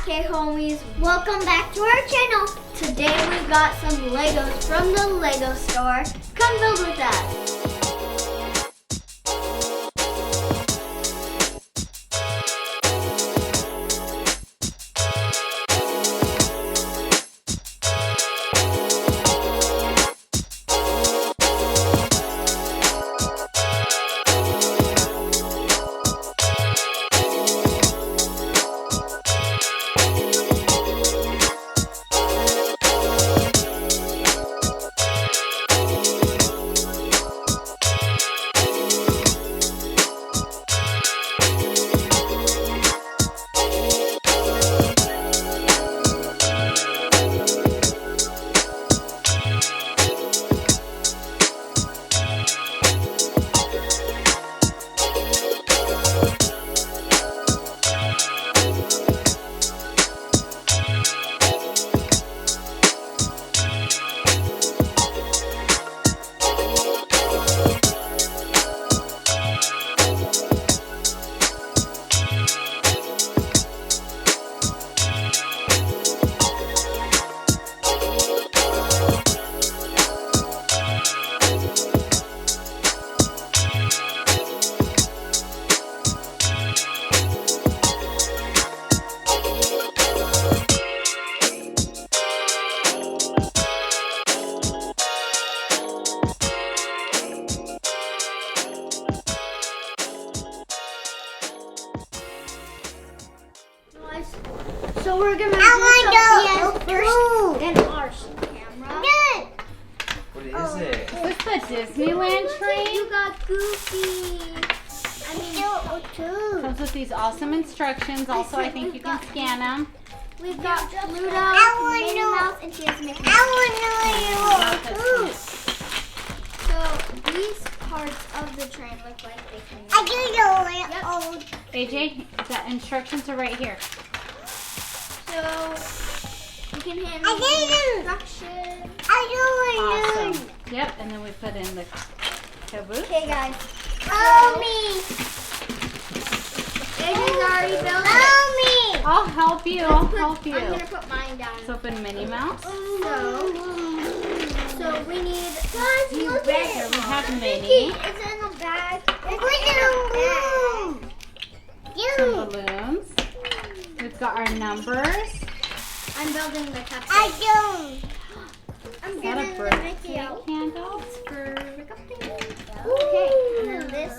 Hey homies, welcome back to our channel. Today we've got some Legos from the Lego store. Come build with us. So we're gonna do Sophia's first and ours camera. What is it? Is this the Disneyland train? You got Goofy. Comes with these awesome instructions. Also, I think you can scan them. We've got Pluto, Minnie Mouse, and she has Mickey Mouse. So these parts of the train look like they can. AJ, the instructions are right here. So you can handle the instructions. Awesome. Yep, and then we put in the caboose. Okay, guys. AJ's already built it. I'll help you. I'll help you. I'm gonna put mine down. Let's open Minnie Mouse. So we need. Here we have Minnie. It's in the bag. Some balloons. We've got our numbers. I'm building the cup. I'm Is that a getting the birthday Mickey out. candle? For the cupcake. Okay, and then this.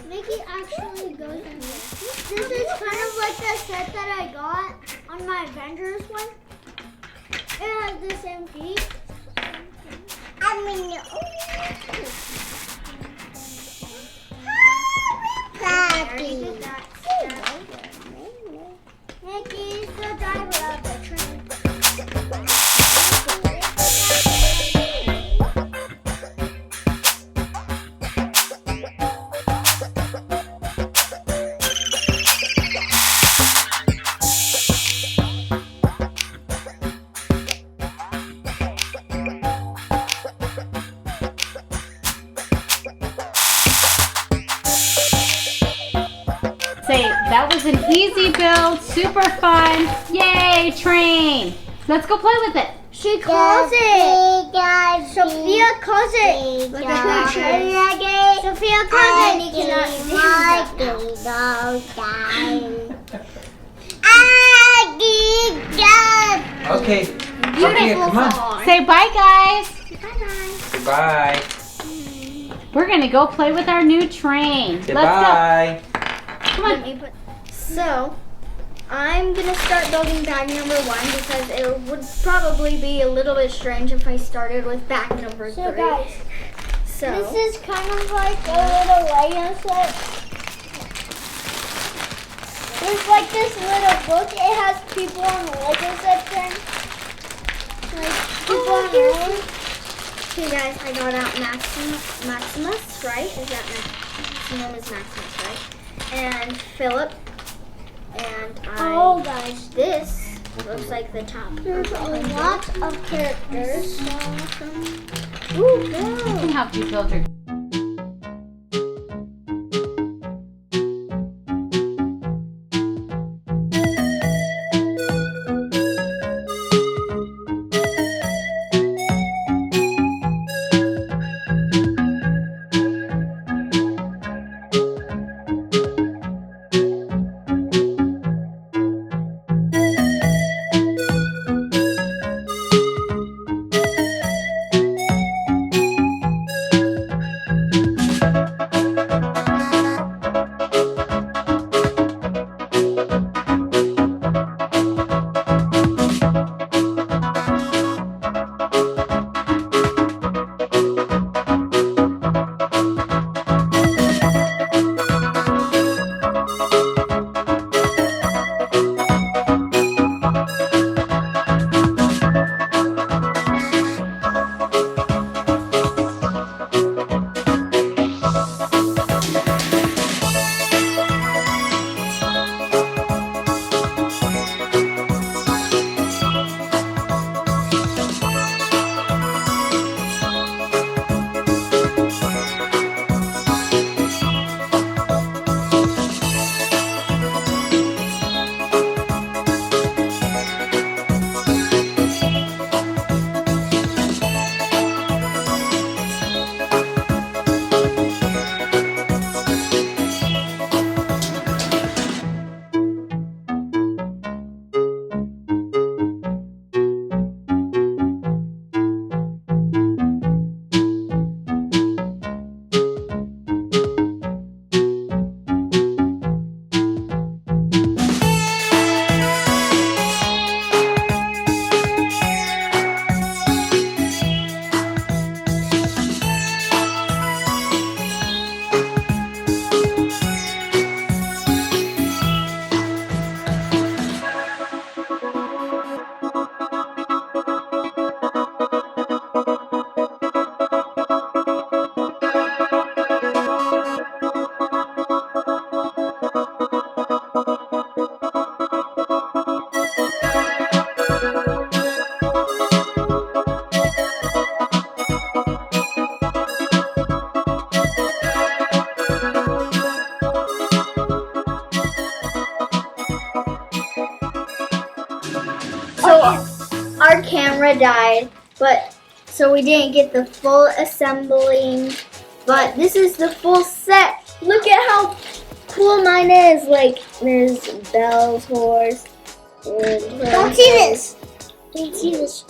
Mickey actually goes in this. This is kind of like the set that I got on my Avengers one. It has the same feet. Mickey's the driver of the train. Say, that was an easy build, super fun. Yay, train. Let's go play with it. She calls it. Sophia calls it. Look at her. Sophia calls it. Okay. Okay, come on. Say bye, guys. Goodbye. We're going to go play with our new train. Let's Goodbye. go. Come on. So, I'm gonna start building bag number 1 because it would probably be a little bit strange if I started with bag number 3. Guys, So this is kind of like a little Lego set. There's like this little book. It has people on the Lego set thing. Like people on the road. okay guys, I got out Maximus, right? Is that his name is Maximus, right? And Philip. And Oh guys, this looks like the top. there's a lot of characters. Ooh, I go. can help you build your our camera died, but so we didn't get the full assembling. But this is the full set. Look at how cool mine is. Like there's Belle's horse. Don't see this. Don't see this.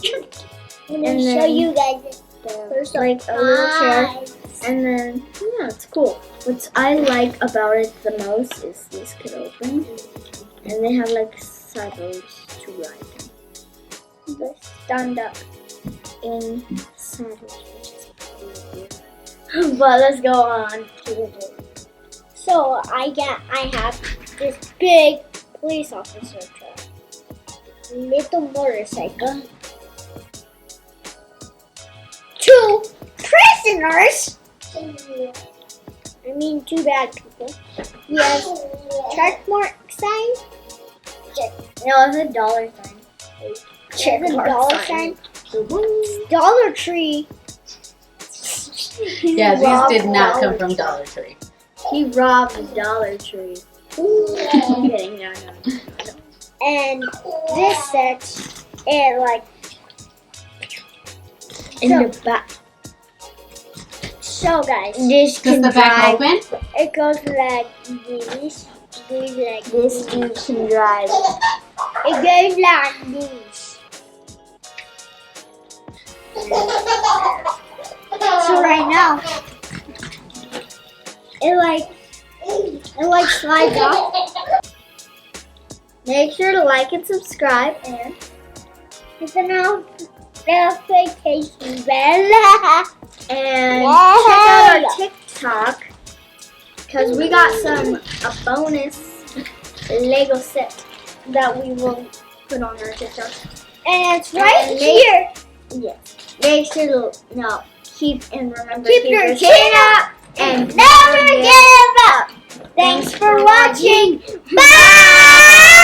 I'm gonna And show then- you guys this. There's like a little chair. Eyes. And then, yeah, it's cool. What I like about it the most is this could open. And they have like saddles to ride. They stand up in saddles, which is pretty good. But let's go on to the book. So I have this big police officer truck, little motorcycle, 2 prisoners. I mean 2 bad people. Yes, check mark sign. No, it's a dollar sign. Check the dollar sign. Dollar Tree. Yeah, these did not come from Dollar Tree. He robbed Dollar Tree. I'm kidding, no. And this set, it like In So- the back. so guys. This Does can the back drive. open? It goes like this. Goes like This dude can drive. It goes like this. So right now, it like slides off. Make sure to like and subscribe and Hit the notification bell. and Yay! check out our TikTok because we got a bonus Lego set that we will put on our TikTok. And it's right And here. Yes. Make sure to keep and remember Keep your chin up and Never give up. Thanks for watching. Bye.